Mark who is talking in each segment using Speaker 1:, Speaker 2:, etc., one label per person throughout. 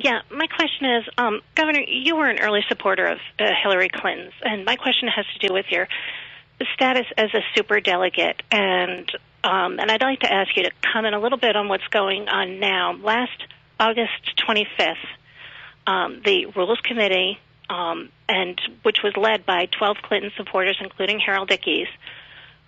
Speaker 1: Yeah, my question is, Governor, you were an early supporter of Hillary Clinton's, and my question has to do with your status as a superdelegate, and I'd like to ask you to comment a little bit on what's going on now. Last August 25th, the Rules Committee, and which was led by 12 Clinton supporters, including Harold Ickes,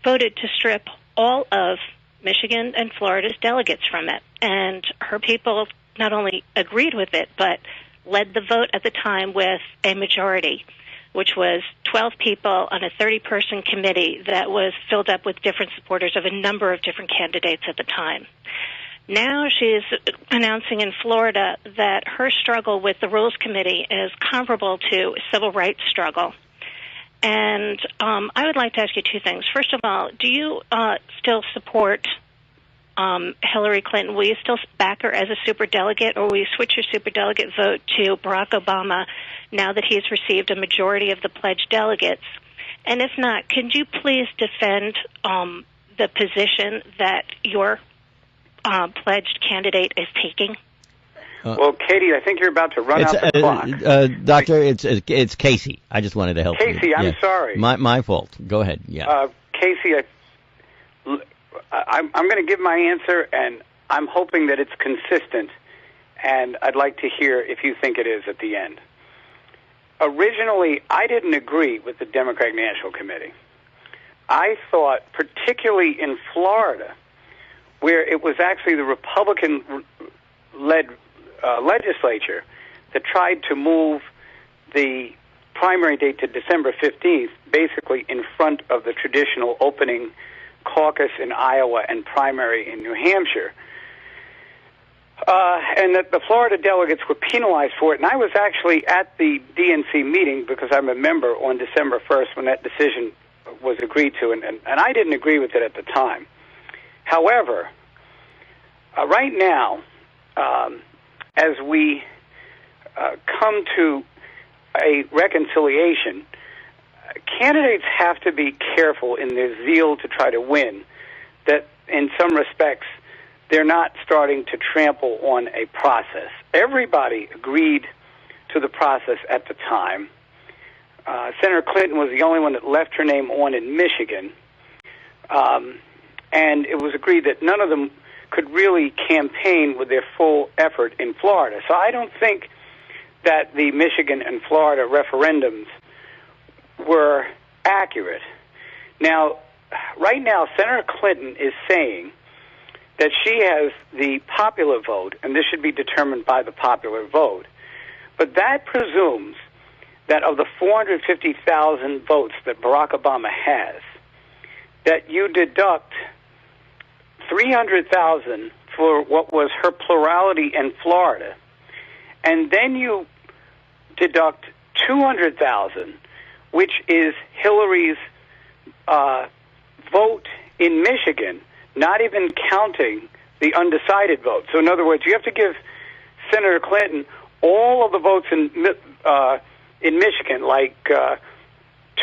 Speaker 1: voted to strip all of Michigan and Florida's delegates from it, and her people not only agreed with it, but led the vote at the time with a majority, which was 12 people on a 30-person committee that was filled up with different supporters of a number of different candidates at the time. Now she's announcing in Florida that her struggle with the Rules Committee is comparable to a civil rights struggle. And I would like to ask you two things. First of all, do you still support Hillary Clinton? Will you still back her as a superdelegate, or will you switch your superdelegate vote to Barack Obama now that he's received a majority of the pledged delegates? And if not, could you please defend the position that your pledged candidate is taking?
Speaker 2: Well, Katie, I think you're about to run out the clock.
Speaker 3: Doctor, it's Casey. I just wanted to help you.
Speaker 2: Casey, I'm sorry.
Speaker 3: My fault. Go ahead. Yeah.
Speaker 2: Casey, I'm going to give my answer, and I'm hoping that it's consistent, and I'd like to hear if you think it is at the end. Originally, I didn't agree with the Democratic National Committee. I thought, particularly in Florida, where it was actually the Republican-led legislature that tried to move the primary date to December 15th, basically in front of the traditional opening caucus in Iowa and primary in New Hampshire, and that the Florida delegates were penalized for it. And I was actually at the DNC meeting, because I'm a member, on December 1st when that decision was agreed to, and I didn't agree with it at the time. However, right now, as we come to a reconciliation, candidates have to be careful in their zeal to try to win, that in some respects they're not starting to trample on a process. Everybody agreed to the process at the time. Senator Clinton was the only one that left her name on in Michigan, and it was agreed that none of them could really campaign with their full effort in Florida. So I don't think that the Michigan and Florida referendums were accurate. Now, right now, Senator Clinton is saying that she has the popular vote, and this should be determined by the popular vote. But that presumes that of the 450,000 votes that Barack Obama has, that you deduct 300,000 for what was her plurality in Florida, and then you deduct 200,000, which is Hillary's vote in Michigan, not even counting the undecided vote. So in other words, you have to give Senator Clinton all of the votes in Michigan, like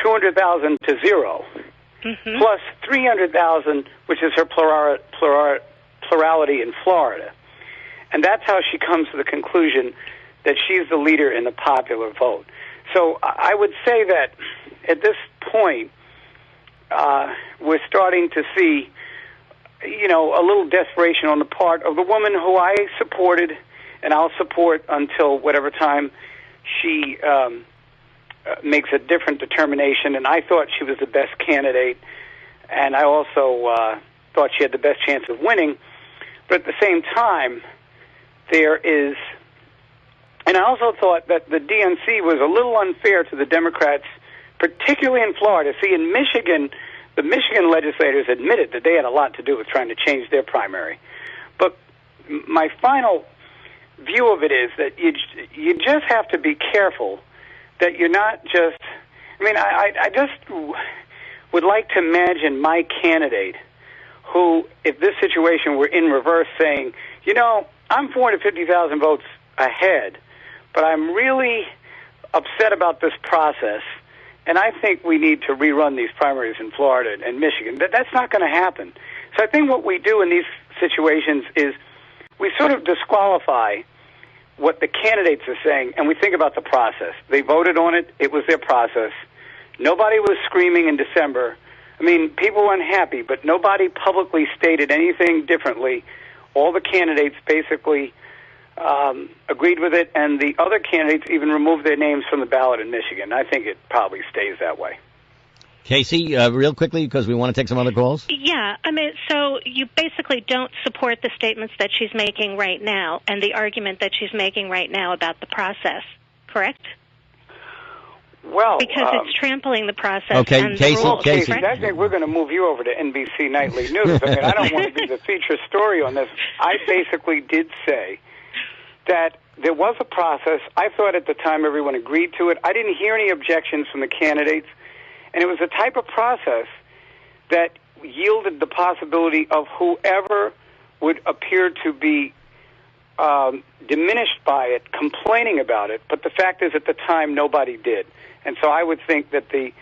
Speaker 2: 200,000 to zero, plus 300,000, which is her plurality in Florida. And that's how she comes to the conclusion that she's the leader in the popular vote. So I would say that at this point, we're starting to see, a little desperation on the part of the woman who I supported, and I'll support until whatever time she makes a different determination. And I thought she was the best candidate, and I also thought she had the best chance of winning. But at the same time, there is, and I also thought that the DNC was a little unfair to the Democrats, particularly in Florida. See, in Michigan, the Michigan legislators admitted that they had a lot to do with trying to change their primary. But my final view of it is that you just have to be careful that you're not just, I just would like to imagine my candidate who, if this situation were in reverse, saying, I'm 450,000 votes ahead, but I'm really upset about this process, and I think we need to rerun these primaries in Florida and Michigan. That's not going to happen. So I think what we do in these situations is we sort of disqualify what the candidates are saying, and we think about the process. They voted on it. It was their process. Nobody was screaming in December. I mean, people were unhappy, but nobody publicly stated anything differently. All the candidates basically agreed with it, and the other candidates even removed their names from the ballot in Michigan. I think it probably stays that way.
Speaker 3: Casey, real quickly, because we want to take some other calls.
Speaker 1: Yeah, I mean, so you basically don't support the statements that she's making right now and the argument that she's making right now about the process, correct?
Speaker 2: Well,
Speaker 1: because it's trampling the process
Speaker 3: okay,
Speaker 1: and
Speaker 3: Casey,
Speaker 1: the rules.
Speaker 3: Casey,
Speaker 2: I think we're going to move you over to NBC Nightly News. I mean, I don't want to be the feature story on this. I basically did say that there was a process. I thought at the time everyone agreed to it. I didn't hear any objections from the candidates. And it was a type of process that yielded the possibility of whoever would appear to be diminished by it, complaining about it. But the fact is, at the time, nobody did. And so I would think that the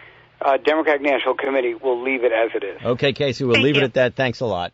Speaker 2: Democratic National Committee will leave it as it is.
Speaker 3: Okay, Casey, we'll leave it at that. Thanks a lot.